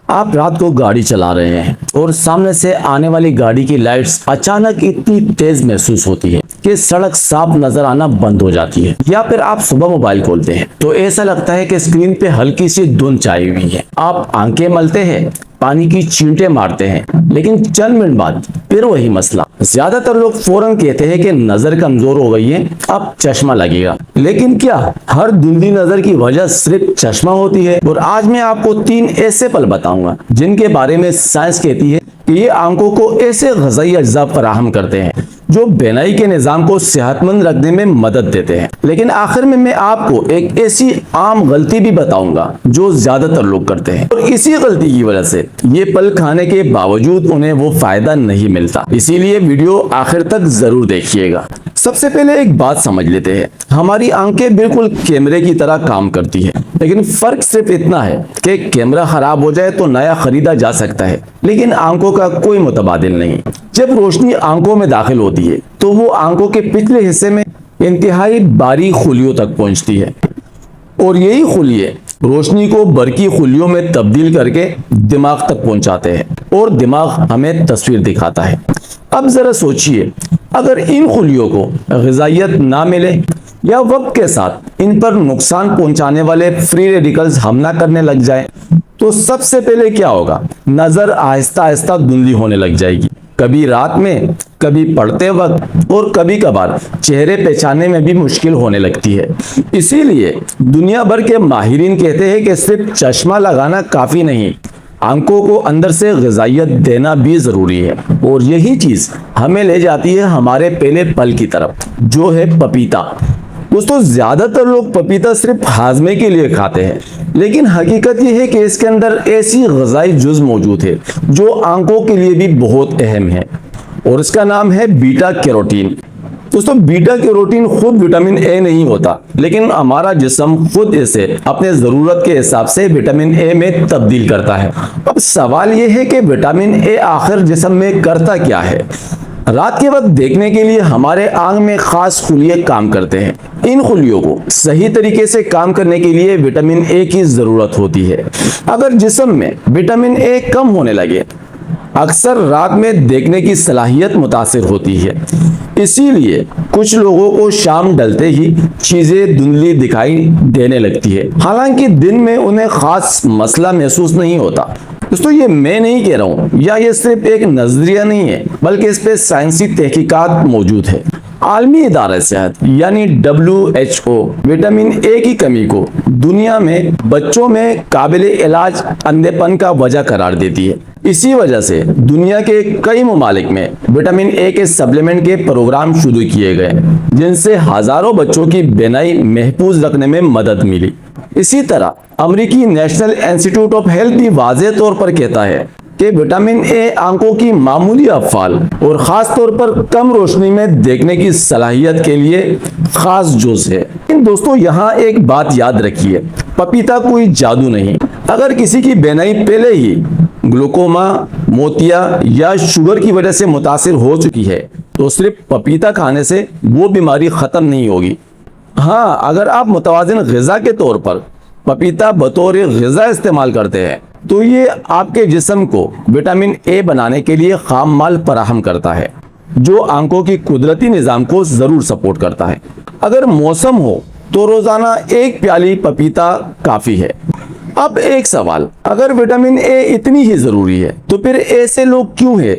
آپ رات کو گاڑی چلا رہے ہیں اور سامنے سے آنے والی گاڑی کی لائٹس اچانک اتنی تیز محسوس ہوتی ہے کہ سڑک صاف نظر آنا بند ہو جاتی ہے، یا پھر آپ صبح موبائل کھولتے ہیں تو ایسا لگتا ہے کہ اسکرین پہ ہلکی سی دھند چھائی ہوئی ہے۔ آپ آنکھیں ملتے ہیں، پانی کی چینٹیں مارتے ہیں، لیکن چند منٹ بعد پھر وہی مسئلہ۔ زیادہ تر لوگ فوراً کہتے ہیں کہ نظر کمزور ہو گئی ہے، اب چشمہ لگے گا، لیکن کیا ہر دھندلی نظر کی وجہ صرف چشمہ ہوتی ہے؟ اور آج میں آپ کو 3 ایسے پل بتاؤں گا جن کے بارے میں سائنس کہتی ہے کہ یہ آنکھوں کو ایسے غذائی اجزاء فراہم کرتے ہیں جو بینائی کے نظام کو صحت مند رکھنے میں مدد دیتے ہیں۔ لیکن آخر میں آپ کو ایک ایسی عام غلطی بھی بتاؤں گا جو زیادہ تر لوگ کرتے ہیں، اور اسی غلطی کی وجہ سے یہ پل کھانے کے باوجود انہیں وہ فائدہ نہیں ملتا۔ اسی لیے ویڈیو آخر تک ضرور دیکھیے گا۔ سب سے پہلے ایک بات سمجھ لیتے ہیں، ہماری آنکھیں بالکل کیمرے کی طرح کام کرتی ہے، لیکن فرق صرف اتنا ہے کہ کیمرہ خراب ہو جائے تو نیا خریدا جا سکتا ہے، لیکن آنکھوں کا کوئی متبادل نہیں۔ جب روشنی آنکھوں میں داخل ہوتی ہے تو وہ آنکھوں کے پچھلے حصے میں انتہائی باریک خلیوں تک پہنچتی ہے، اور یہی خلیے روشنی کو برقی خلیوں میں تبدیل کر کے دماغ تک پہنچاتے ہیں، اور دماغ ہمیں تصویر دکھاتا ہے۔ اب ذرا سوچئے، اگر ان خلیوں کو غذائیت نہ ملے یا وقت کے ساتھ ان پر نقصان پہنچانے والے فری ریڈیکلز حملہ کرنے لگ جائیں تو سب سے پہلے کیا ہوگا؟ نظر آہستہ آہستہ دھندلی ہونے لگ جائے گی، کبھی رات میں، کبھی پڑھتے وقت، اور کبھی کبھار چہرے پہچاننے میں بھی مشکل ہونے لگتی ہے۔ اسی لیے دنیا بھر کے ماہرین کہتے ہیں کہ صرف چشمہ لگانا کافی نہیں، آنکھوں کو اندر سے غذائیت دینا بھی ضروری ہے۔ اور یہی چیز ہمیں لے جاتی ہے ہمارے پہلے پل کی طرف، جو ہے پپیتا۔ دوستو، زیادہ تر لوگ پپیتا صرف ہاضمے کے لیے کھاتے ہیں، لیکن حقیقت یہ ہے کہ اس کے اندر ایسی غذائی جز موجود ہے جو آنکھوں کے لیے بھی بہت اہم ہے، اور اس کا نام ہے بیٹا کیروٹین۔ دوستو، بیٹا کیروٹین خود وٹامن اے نہیں ہوتا، لیکن ہمارا جسم خود اسے اپنے ضرورت کے حساب سے وٹامن اے میں تبدیل کرتا ہے۔ اب سوال یہ ہے کہ وٹامن اے آخر جسم میں کرتا کیا ہے؟ رات کے وقت دیکھنے کے لیے ہمارے آنکھ میں خاص خلیے کام کرتے ہیں۔ ان خلیوں کو صحیح طریقے سے کام کرنے کے لیے وٹامن اے کی ضرورت ہوتی ہے۔ اگر جسم میں وٹامن اے کم ہونے لگے، اکثر رات میں دیکھنے کی صلاحیت متاثر ہوتی ہے۔ اسی لیے کچھ لوگوں کو شام ڈلتے ہی چیزیں دھندلی دکھائی دینے لگتی ہے، حالانکہ دن میں انہیں خاص مسئلہ محسوس نہیں ہوتا۔ دوستو، یہ میں نہیں کہہ رہا ہوں، یا یہ صرف ایک نظریہ نہیں ہے، بلکہ اس پہ سائنسی تحقیقات موجود ہے۔ عالمی ادارہ صحت یعنی WHO وٹامن اے کی کمی کو دنیا میں بچوں میں قابل علاج اندھے پن کا وجہ قرار دیتی ہے۔ اسی وجہ سے دنیا کے کئی ممالک میں وٹامن اے کے سپلیمنٹ کے پروگرام شروع کیے گئے، جن سے ہزاروں بچوں کی بینائی محفوظ رکھنے میں مدد ملی۔ اسی طرح امریکی نیشنل انسٹی ٹیوٹ آف ہیلتھ بھی واضح طور پر کہتا ہے کہ وٹامن اے آنکھوں کی معمولی افعال اور خاص طور پر کم روشنی میں دیکھنے کی صلاحیت کے لیے خاص جز ہے۔ لیکن دوستو، یہاں ایک بات یاد رکھیے، پپیتا کوئی جادو نہیں۔ اگر کسی کی بینائی پہلے ہی گلوکوما، موتیا یا شوگر کی وجہ سے متاثر ہو چکی ہے تو صرف پپیتا کھانے سے وہ بیماری ختم نہیں ہوگی۔ ہاں، اگر آپ متوازن غذا کے طور پر پپیتا بطور غذا استعمال کرتے ہیں تو یہ آپ کے جسم کو وٹامن اے بنانے کے لیے خام مال فراہم کرتا ہے، جو آنکھوں کی قدرتی نظام کو ضرور سپورٹ کرتا ہے۔ اگر موسم ہو تو روزانہ 1 پیالی پپیتا کافی ہے۔ اب ایک سوال، اگر وٹامن اے اتنی ہی ضروری ہے تو پھر ایسے لوگ کیوں ہیں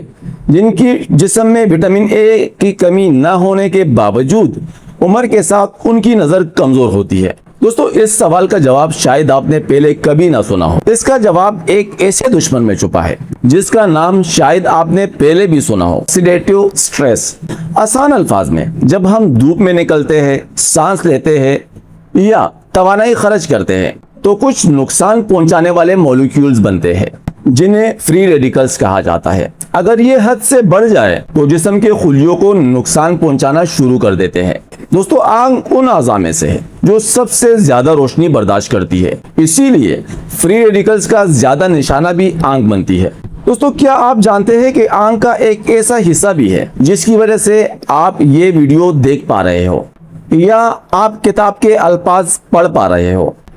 جن کی جسم میں وٹامن اے کی کمی نہ ہونے کے باوجود عمر کے ساتھ ان کی نظر کمزور ہوتی ہے؟ دوستو، اس سوال کا جواب شاید آپ نے پہلے کبھی نہ سنا ہو۔ اس کا جواب ایک ایسے دشمن میں چھپا ہے جس کا نام شاید آپ نے پہلے بھی سنا ہو، آکسیڈیٹیو سٹریس۔ آسان الفاظ میں، جب ہم دھوپ میں نکلتے ہیں، سانس لیتے ہیں یا توانائی خرچ کرتے ہیں تو کچھ نقصان پہنچانے والے مالیکیولز بنتے ہیں جنہیں فری ریڈیکلز کہا جاتا ہے۔ اگر یہ حد سے بڑھ جائے تو جسم کے خلیوں کو نقصان پہنچانا شروع کر دیتے ہیں۔ دوستو، آنکھ ان اعضاء میں سے ہے جو سب سے زیادہ روشنی برداشت کرتی ہے، اسی لیے فری ریڈیکلز کا زیادہ نشانہ بھی آنکھ بنتی ہے۔ دوستو، کیا آپ جانتے ہیں کہ آنکھ کا ایک ایسا حصہ بھی ہے جس کی وجہ سے آپ یہ ویڈیو دیکھ پا رہے ہو یا آپ کتاب کے الفاظ پڑھ پا رہے ہو؟